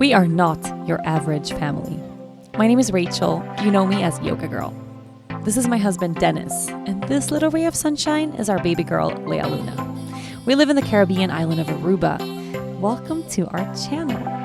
We are not your average family. My name is Rachel. You know me as Yoga Girl. This is my husband, Dennis, and this little ray of sunshine is our baby girl, Lea Luna. We live in the Caribbean island of Aruba. Welcome to our channel.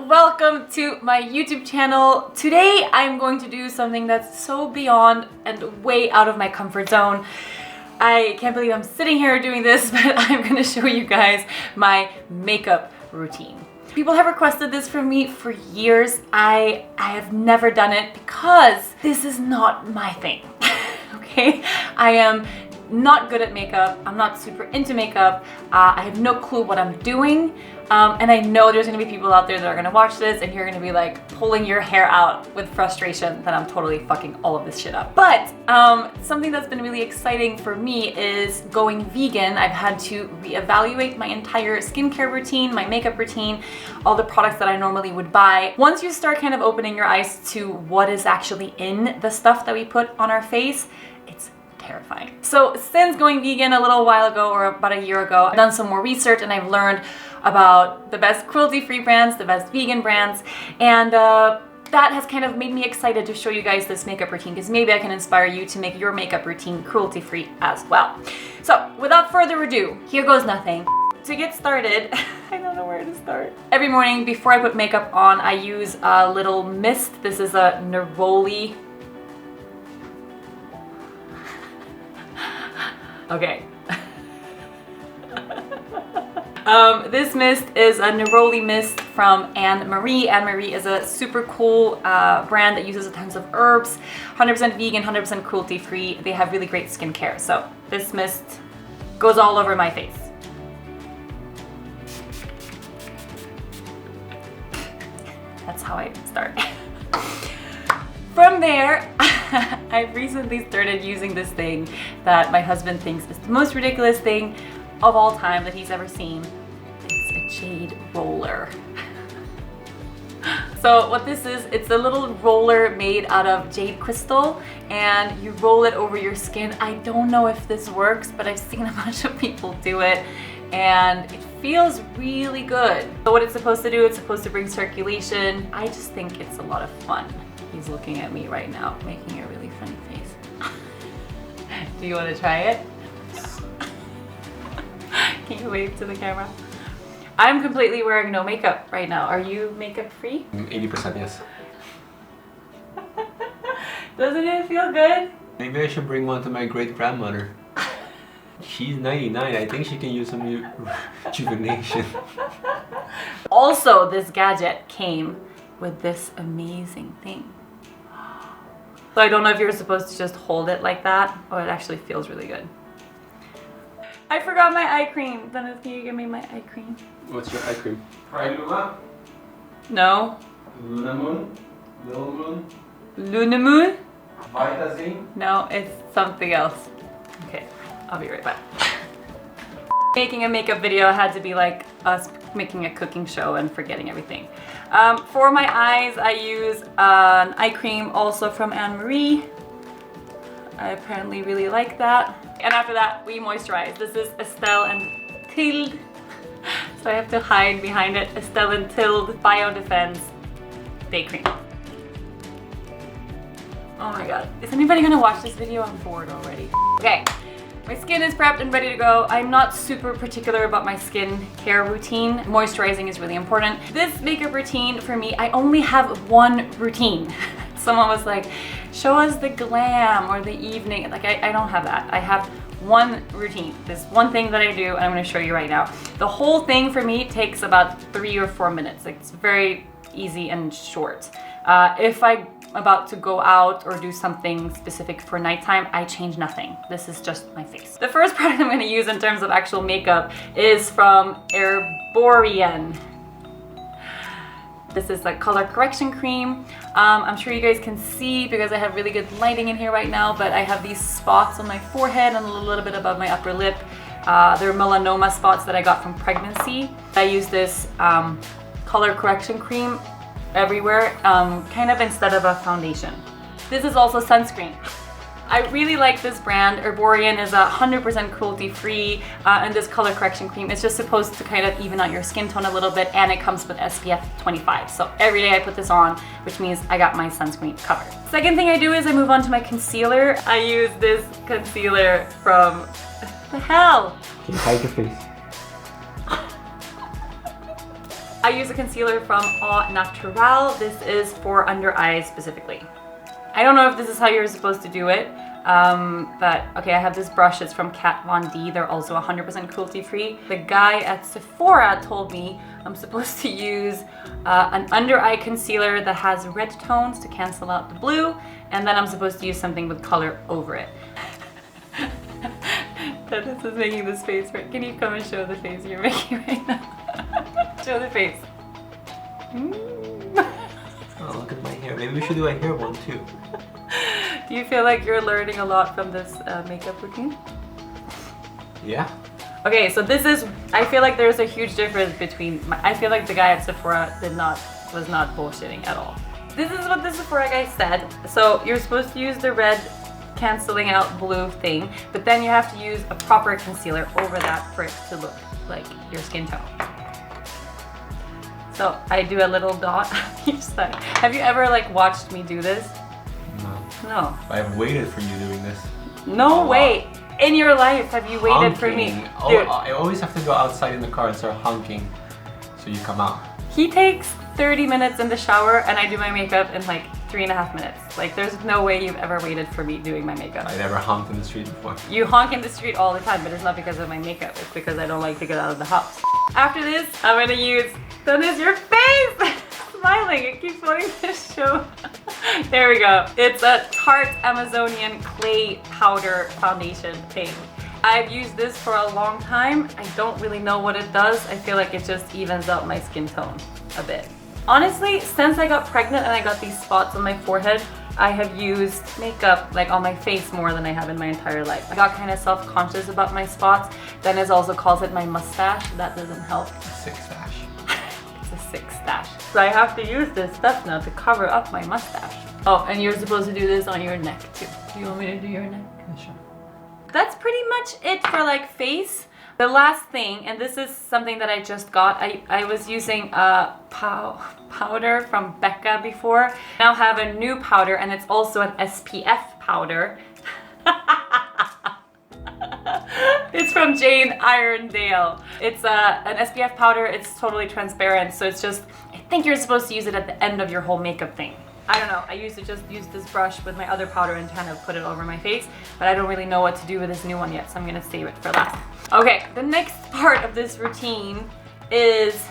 Welcome to my YouTube channel. Today I'm going to do something that's so beyond and way out of my comfort zone. I can't believe I'm sitting here doing this, but I'm going to show you guys my makeup routine. People have requested this from me for years. I have never done it because this is not my thing. Okay? I am not good at makeup. I'm not super into makeup. I have no clue what I'm doing. And I know there's gonna be people out there that are gonna watch this and you're gonna be like pulling your hair out with frustration that I'm totally fucking all of this shit up. But something that's been really exciting for me is going vegan. I've had to reevaluate my entire skincare routine, my makeup routine, all the products that I normally would buy. Once you start kind of opening your eyes to what is actually in the stuff that we put on our face, it's terrifying. So since going vegan a little while ago, or about a year ago, I've done some more research and I've learned about the best cruelty-free brands, the best vegan brands, and that has kind of made me excited to show you guys this makeup routine because maybe I can inspire you to make your makeup routine cruelty-free as well. So without further ado, here goes nothing. To get started, I don't know where to start. Every morning before I put makeup on, I use a little mist. This is a Neroli. Okay. This mist is a Neroli mist from Annmarie. Annmarie is a super cool brand that uses tons of herbs, 100% vegan, 100% cruelty-free. They have really great skincare. So this mist goes all over my face. That's how I start. From there, I've recently started using this thing that my husband thinks is the most ridiculous thing of all time that he's ever seen. It's a Jade roller. So what this is, it's a little roller made out of jade crystal and you roll it over your skin. I don't know if this works, but I've seen a bunch of people do it and it feels really good. So what it's supposed to do, it's supposed to bring circulation. I just think it's a lot of fun. He's looking at me right now, making a really funny face. Do you want to try it? Can you wave to the camera? I'm completely wearing no makeup right now. Are you makeup free? 80% yes. Doesn't it feel good? Maybe I should bring one to my great grandmother. She's 99. I think she can use some rejuvenation. Also, this gadget came with this amazing thing. So I don't know if you're supposed to just hold it like that. Oh, it actually feels really good. I forgot my eye cream. Dennis, can you give me my eye cream? What's your eye cream? Pride Luna? No. Luna Moon? Little Moon? Luna Moon? Vitazine? No, it's something else. Okay, I'll be right back. Making a makeup video had to be like us making a cooking show and forgetting everything. For my eyes, I use an eye cream also from Annmarie. I apparently really like that. And after that, we moisturize. This is Estelle Thild. So I have to hide behind it. Estelle Thild Bio Defense Day Cream. Oh my god. Is anybody gonna watch this video? I'm bored already. Okay. My skin is prepped and ready to go. I'm not super particular about my skin care routine. Moisturizing is really important. This makeup routine for me, I only have one routine. Someone was like, show us the glam or the evening. Like I don't have that. I have one routine. This one thing that I do and I'm gonna show you right now. The whole thing for me takes about 3 or 4 minutes. Like it's very easy and short. If I about to go out or do something specific for nighttime, I change nothing. This is just my face. The first product I'm gonna use in terms of actual makeup is from Erborian. This is like color correction cream. I'm sure you guys can see because I have really good lighting in here right now, but I have these spots on my forehead and a little bit above my upper lip. They're melanoma spots that I got from pregnancy. I use this color correction cream everywhere, kind of instead of a foundation. This is also sunscreen. I really like this brand. Erborian is 100% cruelty-free, and this color correction cream is just supposed to kind of even out your skin tone a little bit, and it comes with SPF 25. So every day I put this on, which means I got my sunscreen covered. Second thing I do is I move on to my concealer. I use this concealer from, the hell? Can you hide your face? I use a concealer from Naturale. This is for under eyes specifically. I don't know if this is how you're supposed to do it, but okay, I have this brush. It's from Kat Von D. They're also 100% cruelty-free. The guy at Sephora told me I'm supposed to use an under eye concealer that has red tones to cancel out the blue, and then I'm supposed to use something with color over it. This is making this face, right? Can you come and show the face you're making right now? Show the face. Oh, look at my hair. Maybe we should do a hair one too. Do you feel like you're learning a lot from this makeup routine? Yeah. Okay, so this is, I feel like there's a huge difference between, I feel like the guy at Sephora was not bullshitting at all. This is what the Sephora guy said. So you're supposed to use the red canceling out blue thing, but then you have to use a proper concealer over that for it to look like your skin tone. So I do a little dot on each side. Have you ever like watched me do this? No. No. I've waited for you doing this. No way. In your life have you waited for me? Dude. Oh, I always have to go outside in the car and start honking so you come out. He takes 30 minutes in the shower and I do my makeup in like 3.5 minutes. Like there's no way you've ever waited for me doing my makeup. I never honked in the street before. You honk in the street all the time, but it's not because of my makeup. It's because I don't like to get out of the house. After this, I'm gonna use, that is your face! Smiling, it keeps wanting to show. There we go. It's a Tarte Amazonian clay powder foundation thing. I've used this for a long time. I don't really know what it does. I feel like it just evens out my skin tone a bit. Honestly, since I got pregnant and I got these spots on my forehead, I have used makeup like on my face more than I have in my entire life. I got kind of self-conscious about my spots. Dennis also calls it my mustache. That doesn't help. Sick stash. It's a sick stash. So I have to use this stuff now to cover up my mustache. Oh, and you're supposed to do this on your neck too. Do you want me to do your neck? Yeah, sure. That's pretty much it for like face. The last thing, and this is something that I just got, I was using a powder from Becca before. Now have a new powder and it's also an SPF powder. It's from Jade Iredale. It's an SPF powder, it's totally transparent, so it's just, I think you're supposed to use it at the end of your whole makeup thing. I don't know, I used to just use this brush with my other powder and kind of put it over my face, but I don't really know what to do with this new one yet, so I'm gonna save it for last. Okay, the next part of this routine is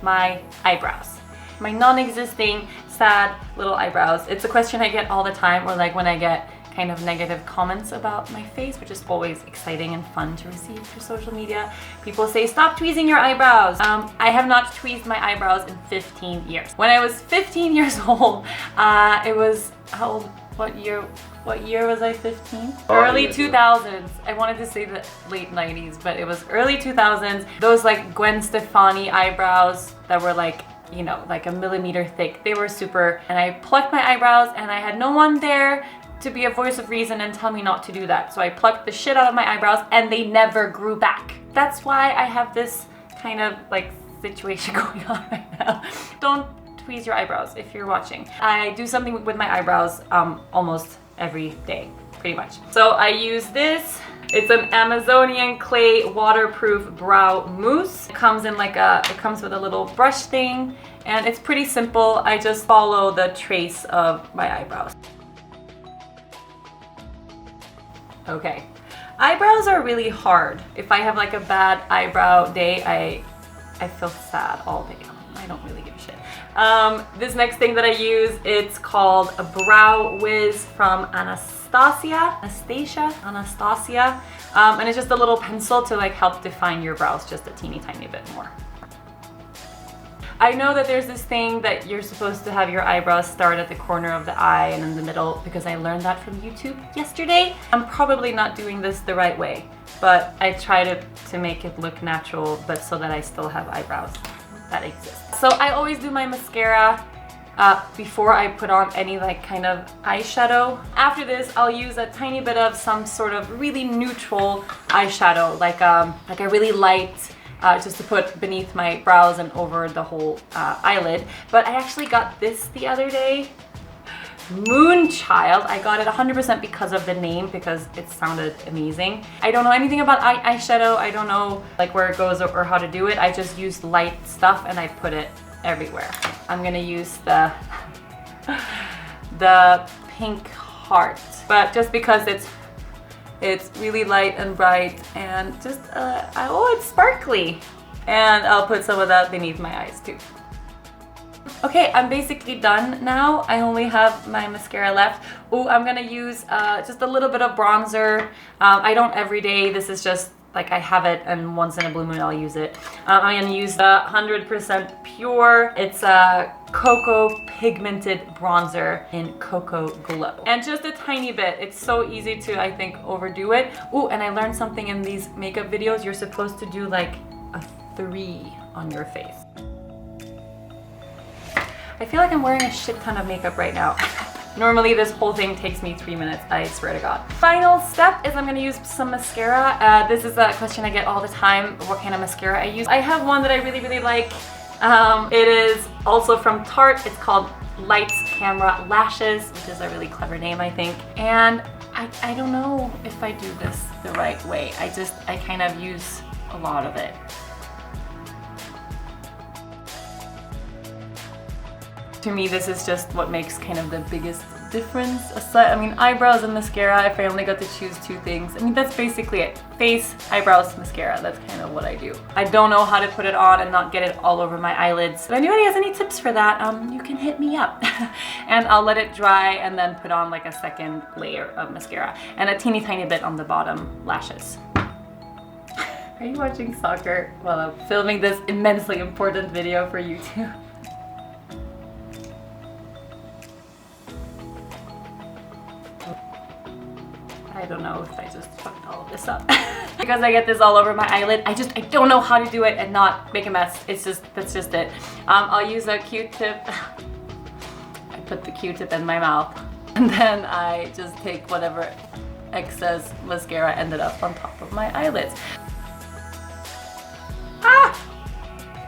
my eyebrows. My non-existing, sad little eyebrows. It's a question I get all the time, or like when I get kind of negative comments about my face, which is always exciting and fun to receive through social media. People say, stop tweezing your eyebrows. I have not tweezed my eyebrows in 15 years. When I was 15 years old, it was, how old, what year was I 15? Early 2000s. I wanted to say the late 90s, but it was early 2000s. Those like Gwen Stefani eyebrows that were like, you know, like a millimeter thick. They were super, and I plucked my eyebrows and I had no one there to be a voice of reason and tell me not to do that. So I plucked the shit out of my eyebrows and they never grew back. That's why I have this kind of like situation going on right now. Don't tweeze your eyebrows if you're watching. I do something with my eyebrows almost every day, pretty much. So I use this. It's an Amazonian clay waterproof brow mousse. It comes in like it comes with a little brush thing, and it's pretty simple. I just follow the trace of my eyebrows. Okay, eyebrows are really hard. If I have like a bad eyebrow day, I feel sad all day. My I don't really give a shit. This next thing that I use, it's called a Brow Wiz from Anastasia, and it's just a little pencil to like help define your brows just a teeny tiny bit more. I know that there's this thing that you're supposed to have your eyebrows start at the corner of the eye and in the middle, because I learned that from YouTube yesterday. I'm probably not doing this the right way, but I try to make it look natural, but so that I still have eyebrows that exist. So I always do my mascara before I put on any like kind of eyeshadow. After this, I'll use a tiny bit of some sort of really neutral eyeshadow, like a really light, just to put beneath my brows and over the whole eyelid. But I actually got this the other day. Moonchild. I got it 100% because of the name, because it sounded amazing. I don't know anything about eyeshadow. I don't know like where it goes or how to do it. I just used light stuff and I put it everywhere. I'm gonna use the pink heart, but just because it's really light and bright and just oh, it's sparkly, and I'll put some of that beneath my eyes too. Okay, I'm basically done now. I only have my mascara left. Oh, I'm gonna use just a little bit of bronzer. I don't every day. This is just like I have it, and once in a blue moon I'll use it. I'm gonna use the 100% pure. It's a cocoa pigmented bronzer in Cocoa Glow. And just a tiny bit. It's so easy to, I think, overdo it. Ooh, and I learned something in these makeup videos. You're supposed to do like a 3 on your face. I feel like I'm wearing a shit ton of makeup right now. Normally this whole thing takes me 3 minutes, I swear to God. Final step is I'm gonna use some mascara. This is a question I get all the time, what kind of mascara I use. I have one that I really, really like. It is also from Tarte. It's called Lights Camera Lashes, which is a really clever name, I think. And I don't know if I do this the right way. I kind of use a lot of it. To me, this is just what makes kind of the biggest difference. Aside, I mean, eyebrows and mascara, if I only got to choose 2 things. I mean, that's basically it. Face, eyebrows, mascara. That's kind of what I do. I don't know how to put it on and not get it all over my eyelids. If anybody has any tips for that, you can hit me up. And I'll let it dry and then put on like a second layer of mascara and a teeny tiny bit on the bottom lashes. Are you watching soccer while I'm filming this immensely important video for YouTube? I don't know if I just fucked all of this up. Because I get this all over my eyelid, I don't know how to do it and not make a mess. That's just it. I'll use a Q-tip. I put the Q-tip in my mouth, and then I just take whatever excess mascara ended up on top of my eyelids. Ah!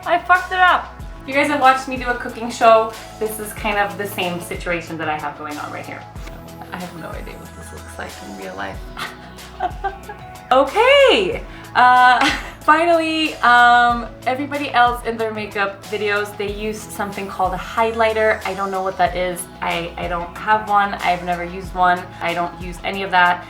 I fucked it up. If you guys have watched me do a cooking show, this is kind of the same situation that I have going on right here. I have no idea what this looks like in real life. Okay, finally, everybody else in their makeup videos, they use something called a highlighter. I don't know what that is. I don't have one. I've never used one. I don't use any of that.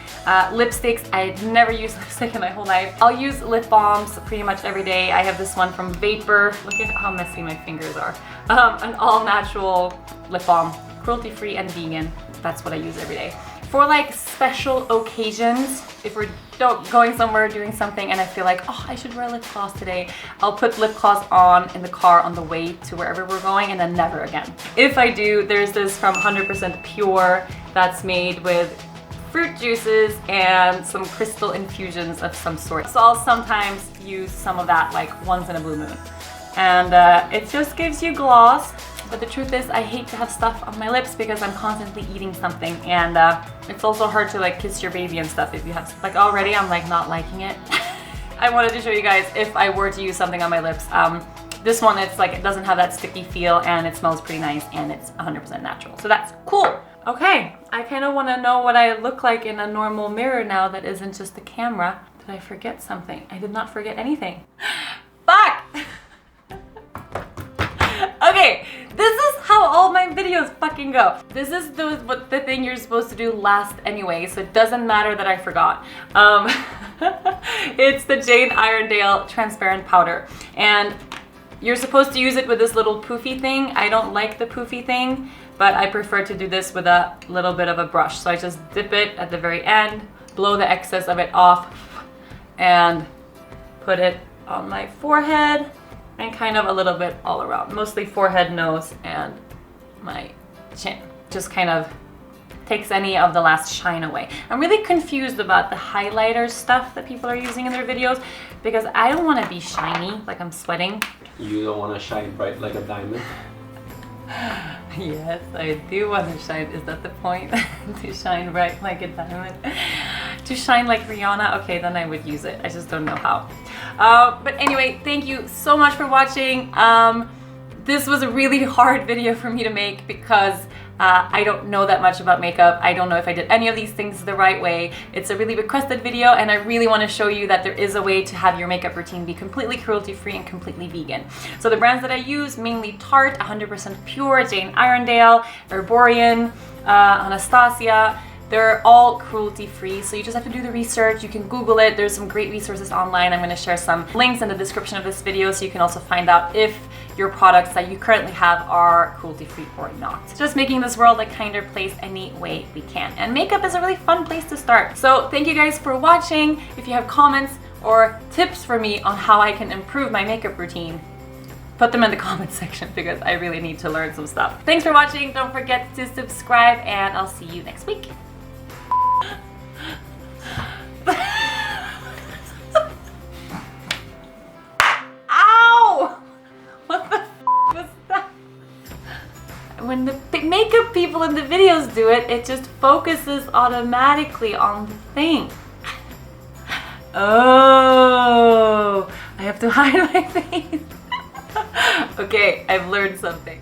Lipsticks, I never used lipstick in my whole life. I'll use lip balms pretty much every day. I have this one from Vapour. Look at how messy my fingers are. An all-natural lip balm, cruelty-free and vegan. That's what I use every day. For like special occasions, if we're going somewhere doing something and I feel like, oh, I should wear lip gloss today, I'll put lip gloss on in the car on the way to wherever we're going, and then never again. If I do, there's this from 100% Pure that's made with fruit juices and some crystal infusions of some sort. So I'll sometimes use some of that like once in a blue moon. And it just gives you gloss. But the truth is, I hate to have stuff on my lips because I'm constantly eating something, and it's also hard to like kiss your baby and stuff if you have, like already I'm like not liking it. I wanted to show you guys if I were to use something on my lips. This one, it's like, it doesn't have that sticky feel and it smells pretty nice and it's 100% natural. So that's cool. Okay, I kind of want to know what I look like in a normal mirror now that isn't just the camera. Did I forget something? I did not forget anything. Fuck! Okay, this is how all my videos fucking go. This is the thing you're supposed to do last anyway, so it doesn't matter that I forgot. It's the Jade Iredale transparent powder, and You're supposed to use it with this little poofy thing. I don't like the poofy thing, but I prefer to do this with a little bit of a brush. So I just dip it at the very end, blow the excess of it off, and put it on my forehead and kind of a little bit all around. Mostly forehead, nose, and my chin. Just kind of takes any of the last shine away. I'm really confused about the highlighter stuff that people are using in their videos because I don't want to be shiny, like I'm sweating. You don't want to shine bright like a diamond? Yes, I do want to shine. Is that the point? To shine bright like a diamond? To shine like Rihanna? Okay, then I would use it. I just don't know how. But anyway, thank you so much for watching. This was a really hard video for me to make because I don't know that much about makeup. I don't know if I did any of these things the right way. It's a really requested video and I really want to show you that there is a way to have your makeup routine be completely cruelty-free and completely vegan. So the brands that I use, mainly Tarte, 100% pure, Jade, Iredale, Erborian, Anastasia. They're all cruelty-free, so you just have to do the research. You can Google it. There's some great resources online. I'm going to share some links in the description of this video so you can also find out if your products that you currently have are cruelty-free or not. Just making this world a kinder place any way we can. And makeup is a really fun place to start. So thank you guys for watching. If you have comments or tips for me on how I can improve my makeup routine, put them in the comment section because I really need to learn some stuff. Thanks for watching. Don't forget to subscribe and I'll see you next week. Ow! What the f was that? When the makeup people in the videos do it, it just focuses automatically on the thing. Oh, I have to hide my face. Okay, I've learned something.